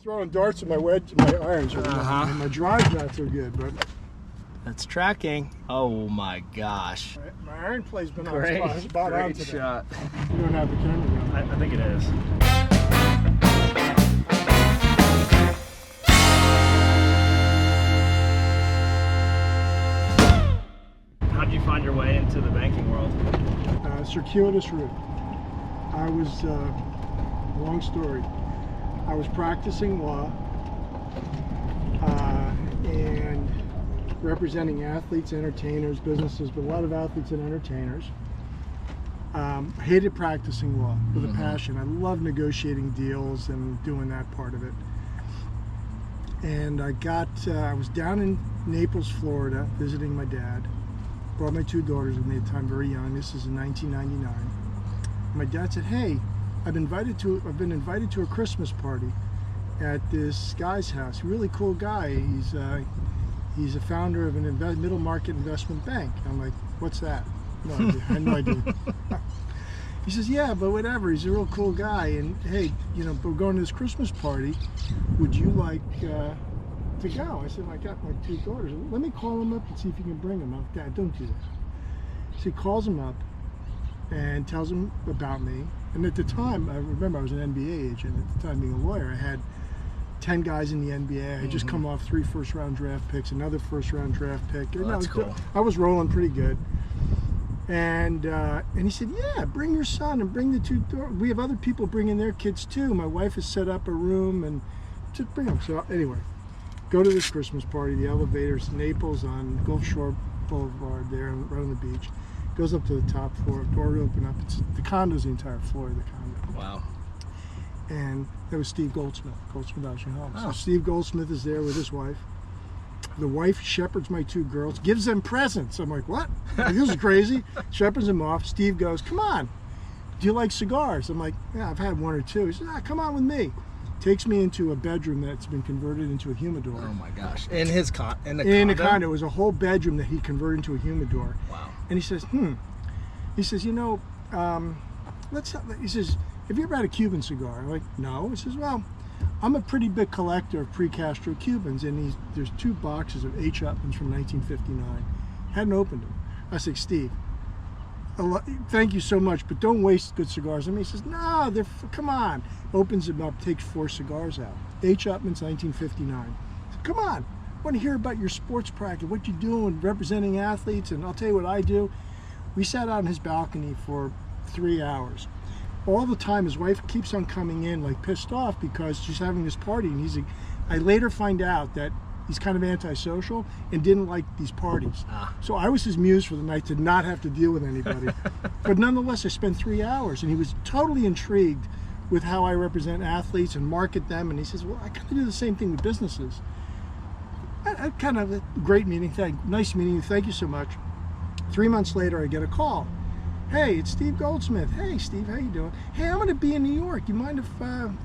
throwing darts with my irons right now. And my drive's not so good, but that's tracking. Oh my gosh! My iron play's been great, on spot great on today. Shot. You don't have the camera on. I think it is. How did you find your way into the banking world? Circuitous route. I was, long story, I was practicing law and representing athletes, entertainers, businesses, but a lot of athletes and entertainers. Hated practicing law with a passion. I love negotiating deals and doing that part of it. And I was down in Naples, Florida, visiting my dad. Brought my 2 daughters with me at the time, very young. This is in 1999. My dad said, "Hey, I've been invited to a Christmas party at this guy's house. Really cool guy. He's a founder of an middle market investment bank." I'm like, "What's that?" No idea. I had no idea. He says, "Yeah, but whatever. He's a real cool guy. And hey, we're going to this Christmas party. Would you like to go?" I said, "I got my 2 daughters. Let me call him up and see if you can bring them." I'm like, "Dad, don't do that." So he calls him up and tells him about me. And at the time, I remember I was an NBA agent. At the time, being a lawyer, I had 10 guys in the NBA. I had just come off 3 first-round draft picks, another first-round draft pick. Oh, that's cool. I was rolling pretty good. And he said, "Yeah, bring your son and bring the 2 daughters. We have other people bringing their kids too. My wife has set up a room and just bring them." So anyway, go to this Christmas party. The elevator's Naples on Gulf Shore Boulevard there, right on the beach. Goes up to the top floor, door open up. The condo's the entire floor of the condo. Wow. And that was Steve Goldsmith, Goldsmith Auction Homes. Oh. So Steve Goldsmith is there with his wife. The wife shepherds my 2 girls, gives them presents. I'm like, what? Like, this is crazy. Shepherds them off. Steve goes, "Come on, do you like cigars?" I'm like, "Yeah, I've had 1 or 2. He says, "Come on with me." Takes me into a bedroom that's been converted into a humidor. Oh my gosh! In the condo, it was a whole bedroom that he converted into a humidor. Wow. And he says, He says, he says, "Have you ever had a Cuban cigar?" I'm like, "No." He says, "Well, I'm a pretty big collector of pre-Castro Cubans, and there's 2 boxes of H. Upmans from 1959. Hadn't opened them." I said, "Steve, thank you so much, but don't waste good cigars on me." He says, "No, come on." Opens them up, takes 4 cigars out. H. Upman's 1959. I said, "Come on, I want to hear about your sports practice, what you're doing, representing athletes, and I'll tell you what I do." We sat out on his balcony for 3 hours. All the time, his wife keeps on coming in, like pissed off because she's having this party, and I later find out that he's kind of antisocial and didn't like these parties. So I was his muse for the night to not have to deal with anybody. But nonetheless, I spent 3 hours, and he was totally intrigued with how I represent athletes and market them. And he says, "Well, I kind of do the same thing with businesses." I kind of a great meeting. Nice meeting you. Thank you so much. 3 months later, I get a call. "Hey, it's Steve Goldsmith." "Hey, Steve, how you doing?" "Hey, I'm going to be in New York. You mind if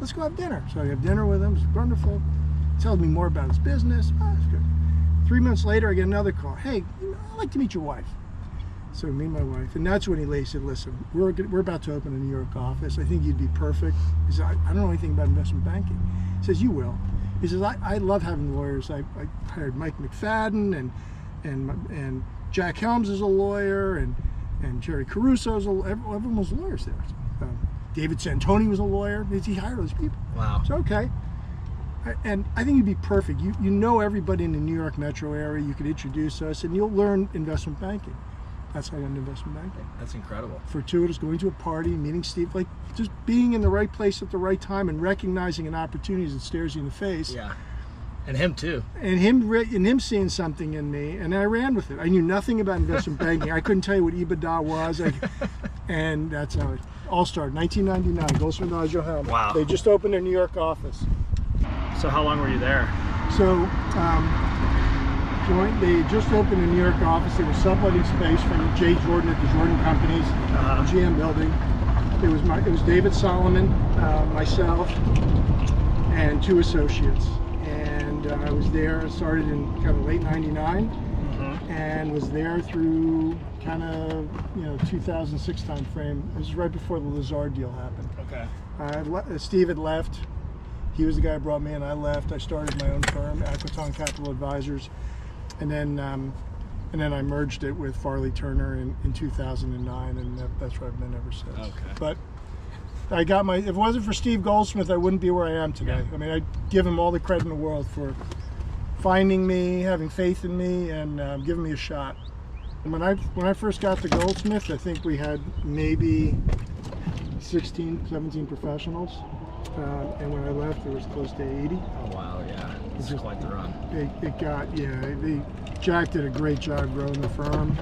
let's go have dinner?" So I have dinner with him. It's wonderful. He tells me more about his business. It's good. 3 months later, I get another call. "Hey, I'd like to meet your wife." So me and my wife, and that's when he said, "Listen, we're about to open a New York office. I think you'd be perfect." He said, "I don't know anything about investment banking." He says, "You will." He says, I love having lawyers. I hired Mike McFadden and Jack Helms is a lawyer, and Jerry Caruso's everyone was lawyers there. David Santoni was a lawyer. He hired those people. Wow. So okay. And I think you'd be perfect. You know everybody in the New York metro area. You could introduce us, and you'll learn investment banking. That's how I got into investment banking. That's incredible. Fortuitous, going to a party, meeting Steve, like just being in the right place at the right time and recognizing an opportunity as it stares you in the face. Yeah. And him too. And him seeing something in me, and I ran with it. I knew nothing about investment banking. I couldn't tell you what EBITDA was. And that's how it all started. 1999, Goldsmith Auction Homes. Wow. They just opened their New York office. So how long were you there? So they just opened a New York office. They were subletting space from Jay Jordan at the Jordan Companies, GM building. It was David Solomon, myself, and 2 associates. And I was there. I started in kind of late '99, and was there through kind of 2006 time frame. It was right before the Lazard deal happened. Okay. Steve had left. He was the guy who brought me in. I left. I started my own firm, Aquaton Capital Advisors, and then I merged it with Farlie Turner in 2009, and that's where I've been ever since. Okay. But I got if it wasn't for Steve Goldsmith, I wouldn't be where I am today. Yeah. I mean, I'd give him all the credit in the world for finding me, having faith in me, and giving me a shot. And when I first got to Goldsmith, I think we had maybe 16, 17 professionals. And when I left, there was close to 80. Oh wow, yeah, it's quite the run. Jack did a great job growing the firm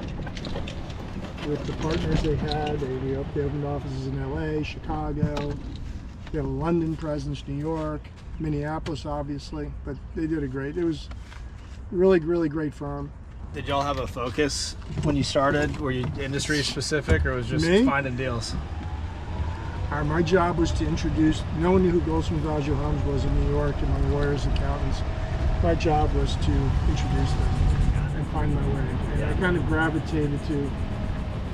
with the partners they had. They opened offices in LA, Chicago, they had a London presence, New York, Minneapolis, obviously, but they did it was really, really great firm. Did y'all have a focus when you started? Were you industry specific, or was it just finding deals? My job was to introduce, no one knew who Goldsmith Osseo Helms was in New York among lawyers, accountants. My job was to introduce them and find my way. And I kind of gravitated to,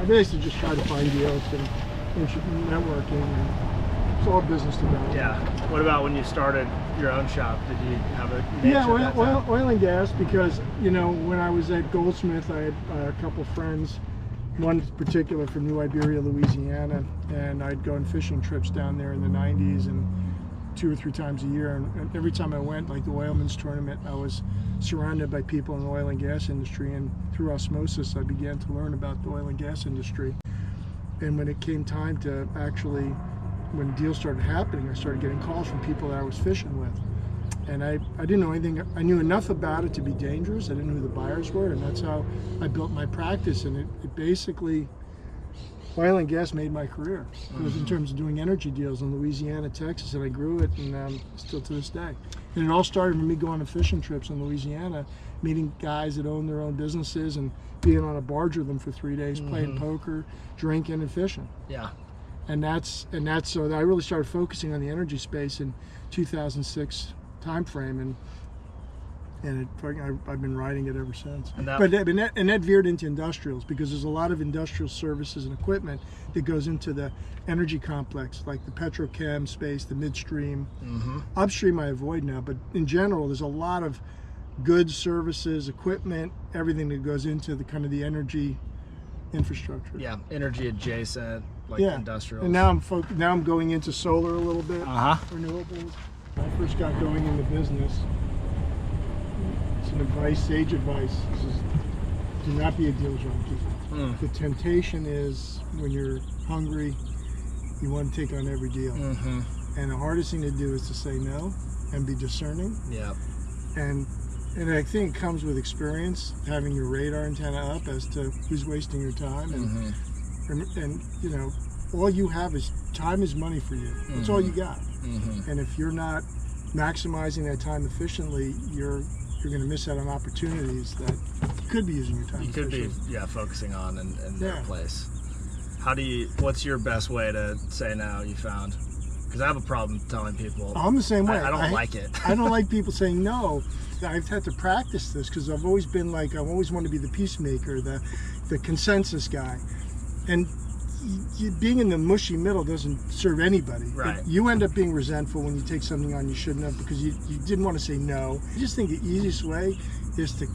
I basically just tried to find deals and networking, and it's all business development. Yeah. What about when you started your own shop? Did you have a niche at that time? Oil and gas, because, when I was at Goldsmith, I had a couple friends, one in particular from New Iberia, Louisiana, and I'd go on fishing trips down there in the 90s and 2 or 3 times a year, and every time I went, like the Whaleman's Tournament, I was surrounded by people in the oil and gas industry, and through osmosis I began to learn about the oil and gas industry. And when it came time to actually, when deals started happening, I started getting calls from people that I was fishing with. And I didn't know anything. I knew enough about it to be dangerous. I didn't know who the buyers were, and that's how I built my practice. And it basically, oil and gas made my career. It was in terms of doing energy deals in Louisiana, Texas, and I grew it, and still to this day. And it all started with me going on fishing trips in Louisiana, meeting guys that own their own businesses, and being on a barge with them for 3 days, playing poker, drinking, and fishing. Yeah. And that's so I really started focusing on the energy space in 2006 time frame, and I've been riding it ever since. And that veered into industrials, because there's a lot of industrial services and equipment that goes into the energy complex, like the petrochem space, the midstream. Upstream I avoid now, but in general there's a lot of goods, services, equipment, everything that goes into the kind of the energy infrastructure. Yeah, energy adjacent, like industrials. And now I'm going into solar a little bit, renewables. When I first got going in the business, it's an sage advice. Do not be a deal junkie. The temptation is, when you're hungry, you want to take on every deal. And the hardest thing to do is to say no and be discerning. Yeah. And I think it comes with experience, having your radar antenna up as to who's wasting your time. And all you have is time is money for you. That's all you got. And if you're not maximizing that time efficiently, you're going to miss out on opportunities that you could be using your time efficiently. Could be focusing on in their place. What's your best way to say no, you found? Because I have a problem telling people. I'm the same way. I don't like it. I don't like people saying no. I've had to practice this, because I've always been like, I always want to be the peacemaker, the consensus guy. And being in the mushy middle doesn't serve anybody. Right. You end up being resentful when you take something on you shouldn't have, because you didn't want to say no. I just think the easiest way is to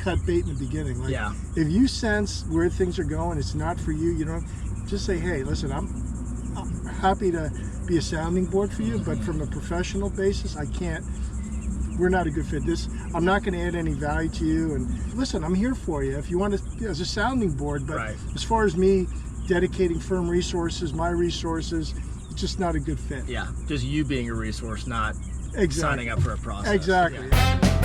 cut bait in the beginning. Like, if you sense where things are going, it's not for you, just say, hey, listen, I'm happy to be a sounding board for you, but from a professional basis, we're not a good fit. I'm not going to add any value to you, and listen, I'm here for you if you want to, as a sounding board, but as far as me dedicating firm resources, my resources, it's just not a good fit. Yeah, just you being a resource, not signing up for a process. Exactly. Yeah.